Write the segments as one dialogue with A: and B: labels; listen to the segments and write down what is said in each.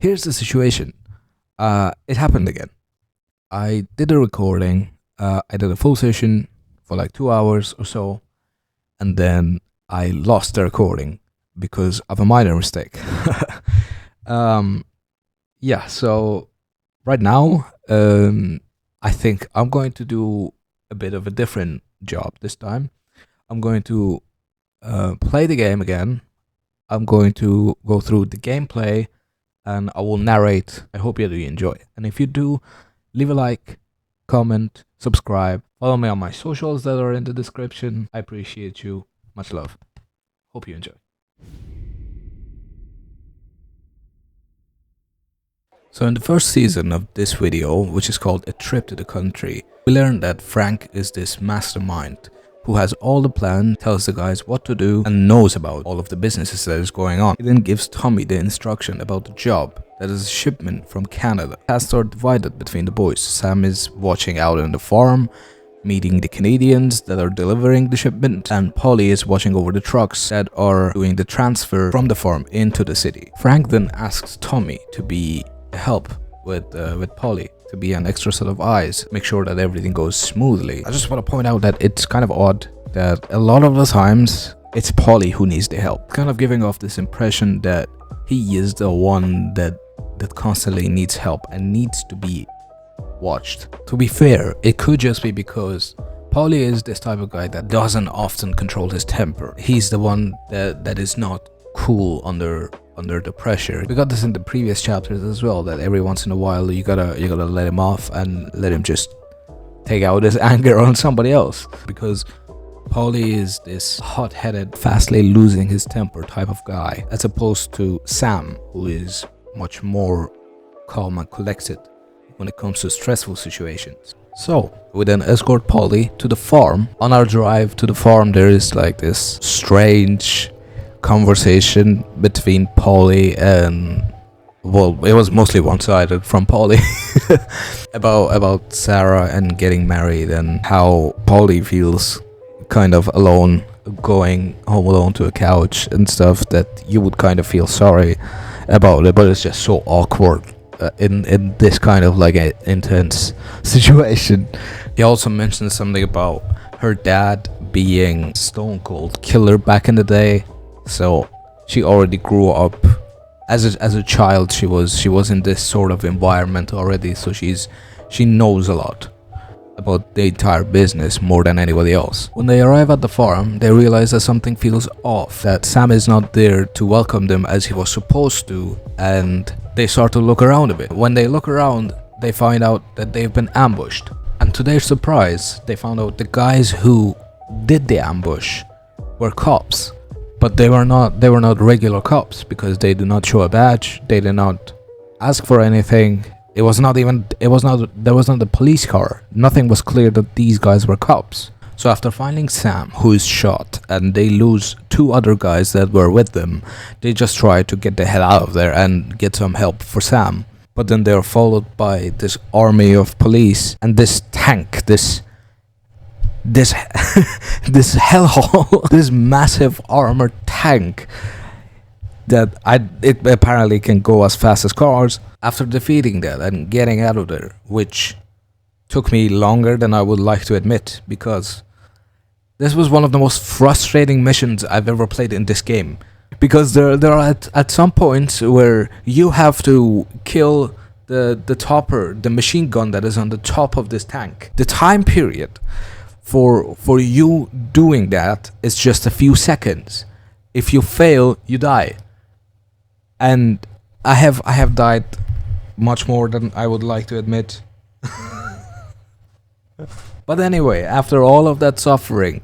A: Here's the situation. It happened again. I did a recording. I did a full session for like 2 hours or so, and then I lost the recording because of a minor mistake. um, yeah. So right now, I think I'm going to do a bit of a different job this time. I'm going to play the game again. I'm going to go through the gameplay and I will narrate. I hope you do enjoy. And if you do, leave a like, comment, subscribe, follow me on my socials that are in the description. I appreciate you. Much love. Hope you enjoy. So in the first season of this video, which is called A Trip to the Country, we learned that Frank is this mastermind who has all the plan, tells the guys what to do, and knows about all of the businesses that is going on. He then gives Tommy the instruction about the job, that is a shipment from Canada. Tasks are divided between the boys. Sam is watching out on the farm, meeting the Canadians that are delivering the shipment, and Polly is watching over the trucks that are doing the transfer from the farm into the city. Frank then asks Tommy to be help with Polly, to be an extra set of eyes, make sure that everything goes smoothly. I just want to point out that it's kind of odd that a lot of the times it's Polly who needs the help, kind of giving off this impression that he is the one that constantly needs help and needs to be watched. To be fair, it could just be because Polly is this type of guy that doesn't often control his temper. He's the one that is not cool under the pressure. We got this in the previous chapters as well, that every once in a while you gotta let him off and let him just take out his anger on somebody else, because Paulie is this hot-headed, fastly losing his temper type of guy, as opposed to Sam, who is much more calm and collected when it comes to stressful situations. So we then escort Paulie to the farm. On our drive to the farm, there is like this strange conversation between Polly and, well, it was mostly one-sided from Polly about Sarah and getting married, and how Polly feels kind of alone, going home alone to a couch and stuff, that you would kind of feel sorry about it, but it's just so awkward in this kind of like a intense situation. He also mentioned something about her dad being stone cold killer back in the day. So she already grew up as a child. She was in this sort of environment already, so she knows a lot about the entire business more than anybody else. When they arrive at the farm, they realize that something feels off, that Sam is not there to welcome them as he was supposed to, and they start to look around a bit. When they look around, they find out that they've been ambushed, and to their surprise, they found out the guys who did the ambush were cops. But they were not regular cops, because they did not show a badge, they did not ask for anything. There was not a police car. Nothing was clear that these guys were cops. So after finding Sam, who is shot, and they lose two other guys that were with them, they just try to get the hell out of there and get some help for Sam. But then they are followed by this army of police and this tank, this hellhole, this massive armored tank that it apparently can go as fast as cars. After defeating that and getting out of there, which took me longer than I would like to admit, because this was one of the most frustrating missions I've ever played in this game, because there are at some points where you have to kill the topper, the machine gun that is on the top of this tank. The time period for you doing that is just a few seconds. If you fail, you die. And I have died much more than I would like to admit. But anyway, after all of that suffering,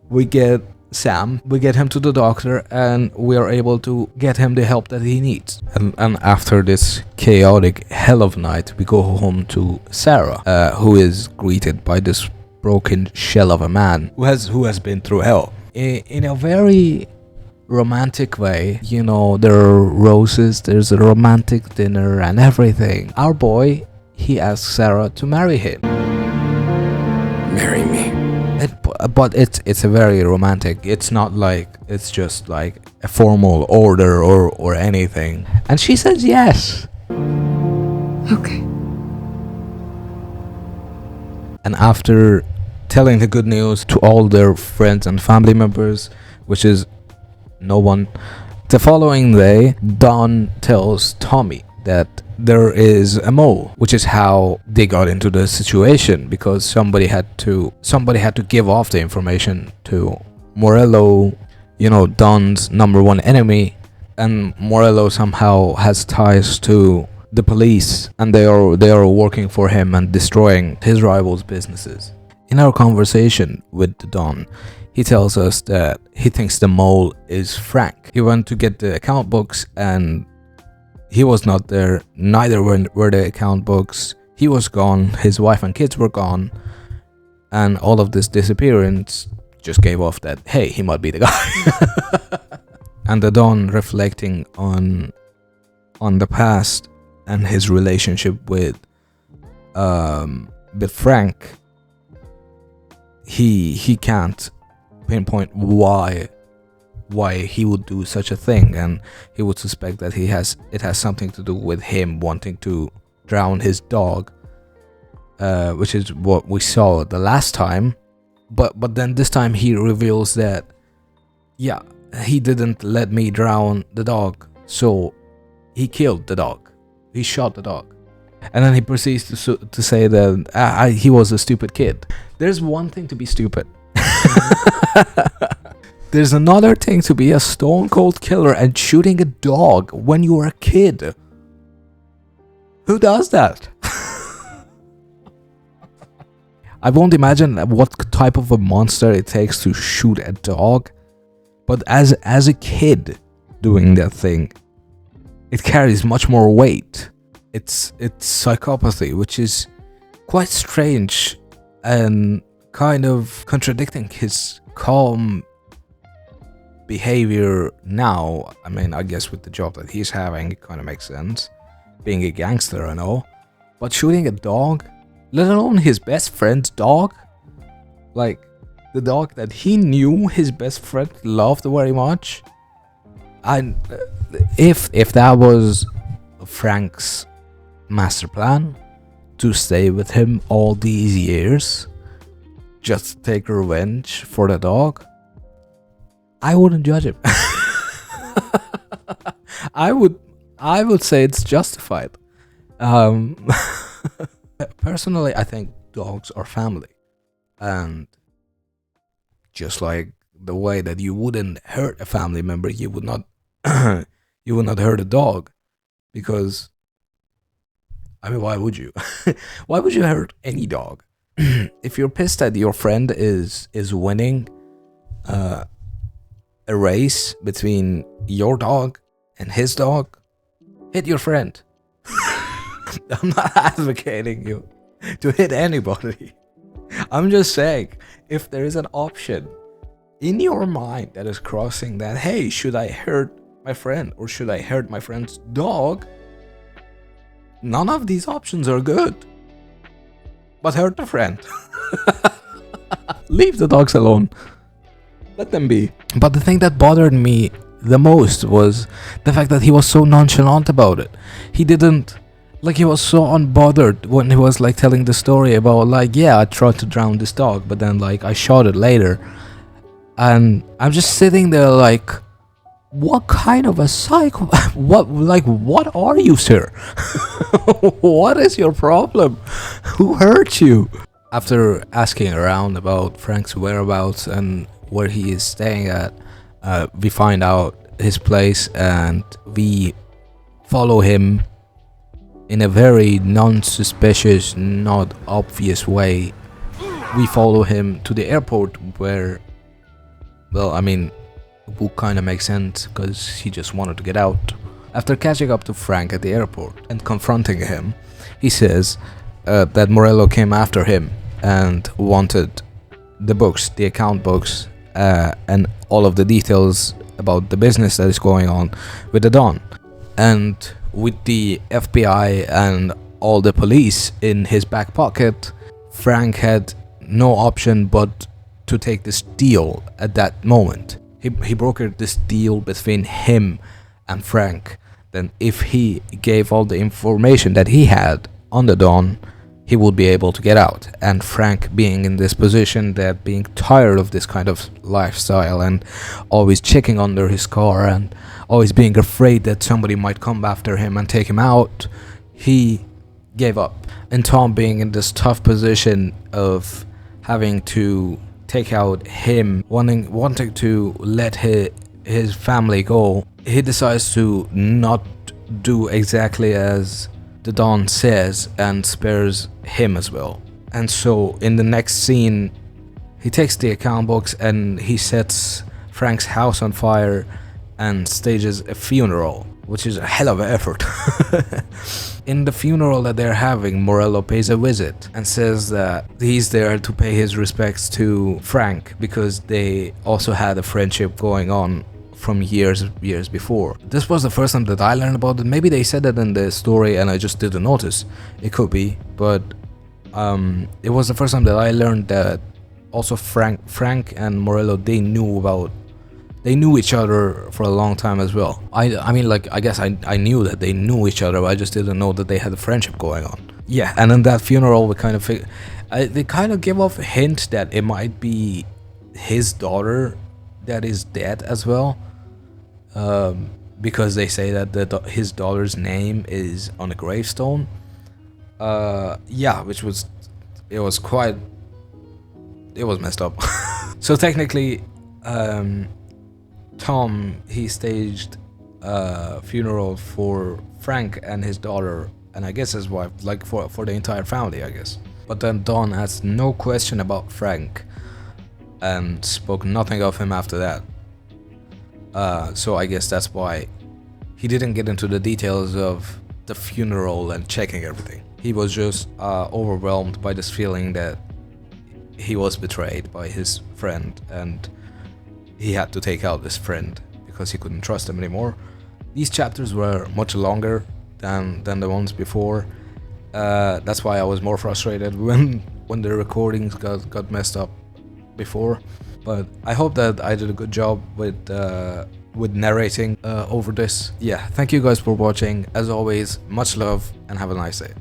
A: we get Sam, we get him to the doctor, and we are able to get him the help that he needs. And after this chaotic hell of a night, we go home to Sarah, who is greeted by this broken shell of a man who has been through hell in a very romantic way. You know, there are roses, there's a romantic dinner and everything. Our boy, he asks Sarah to marry him.
B: Marry me.
A: But it's a very romantic. It's not like it's just like a formal order or anything. And she says yes.
B: Okay.
A: And after telling the good news to all their friends and family members, which is no one, the following day, Don tells Tommy that there is a mole, which is how they got into the situation, because somebody had to give off the information to Morello, Don's number one enemy, and Morello somehow has ties to the police, and they are working for him and destroying his rivals' businesses. In our conversation with Don, he tells us that he thinks the mole is Frank. He went to get the account books and he was not there. Neither were the account books. He was gone. His wife and kids were gone. And all of this disappearance just gave off that, hey, he might be the guy. And the Don, reflecting on the past and his relationship with Frank, he can't pinpoint why he would do such a thing, and he would suspect that it has something to do with him wanting to drown his dog, which is what we saw the last time. But then this time he reveals that, yeah, he didn't let me drown the dog, so he killed the dog. He shot the dog. And then he proceeds to say that he was a stupid kid. There's one thing to be stupid. There's another thing to be a stone cold killer and shooting a dog when you were a kid. Who does that? I won't imagine what type of a monster it takes to shoot a dog, but as a kid doing that thing, it carries much more weight. It's psychopathy, which is quite strange and kind of contradicting his calm behavior now. I mean, I guess with the job that he's having, it kind of makes sense, being a gangster and all. But shooting a dog, let alone his best friend's dog, like the dog that he knew his best friend loved very much. And if that was Frank's master plan, to stay with him all these years, just to take revenge for the dog, I wouldn't judge him. I would say it's justified. Personally, I think dogs are family, and just like the way that you wouldn't hurt a family member, you would not hurt a dog, because I mean, why would you? Why would you hurt any dog? If you're pissed that your friend is winning a race between your dog and his dog, hit your friend. I'm not advocating you to hit anybody. I'm just saying, if there is an option in your mind that is crossing that, hey, should I hurt my friend or should I hurt my friend's dog? None of these options are good. But hurt the friend. Leave the dogs alone. Let them be. But the thing that bothered me the most was the fact that he was so nonchalant about it. He didn't, like, he was so unbothered when he was like telling the story about, like, yeah, I tried to drown this dog, but then like I shot it later. And I'm just sitting there like, what kind of a psycho? What are you, sir? What is your problem? Who hurt you? After asking around about Frank's whereabouts and where he is staying at, we find out his place and we follow him in a very non-suspicious, not obvious way. We follow him to the airport where, well, I mean, would kind of make sense because he just wanted to get out. After catching up to Frank at the airport and confronting him, he says that Morello came after him and wanted the books, the account books, and all of the details about the business that is going on with the Don. And with the FBI and all the police in his back pocket, Frank had no option but to take this deal at that moment. he brokered this deal between him and Frank. Then if he gave all the information that he had on the Don, he would be able to get out. And Frank, being in this position, that being tired of this kind of lifestyle and always checking under his car and always being afraid that somebody might come after him and take him out, he gave up. And Tom, being in this tough position of having to take out him, wanting to let his family go, he decides to not do exactly as the Don says and spares him as well. And so in the next scene, he takes the account books and he sets Frank's house on fire and stages a funeral, which is a hell of an effort. In the funeral that they're having, Morello pays a visit and says that he's there to pay his respects to Frank because they also had a friendship going on from years before. This was the first time that I learned about it. Maybe they said that in the story and I just didn't notice. It could be, but it was the first time that I learned that also Frank and Morello, they knew each other for a long time as well. I mean, like, I guess I knew that they knew each other, but I just didn't know that they had a friendship going on. Yeah, and in that funeral, they kind of give off a hint that it might be his daughter that is dead as well, because they say that his daughter's name is on a gravestone. Yeah, it was messed up. So technically, Tom, he staged a funeral for Frank and his daughter, and I guess his wife, like for the entire family, I guess. But then Don asked no question about Frank and spoke nothing of him after that. So I guess that's why he didn't get into the details of the funeral and checking everything. He was just overwhelmed by this feeling that he was betrayed by his friend, and he had to take out this friend because he couldn't trust him anymore. These chapters were much longer than the ones before. That's why I was more frustrated when the recordings got messed up before. But I hope that I did a good job with narrating over this. Yeah, thank you guys for watching. As always, much love and have a nice day.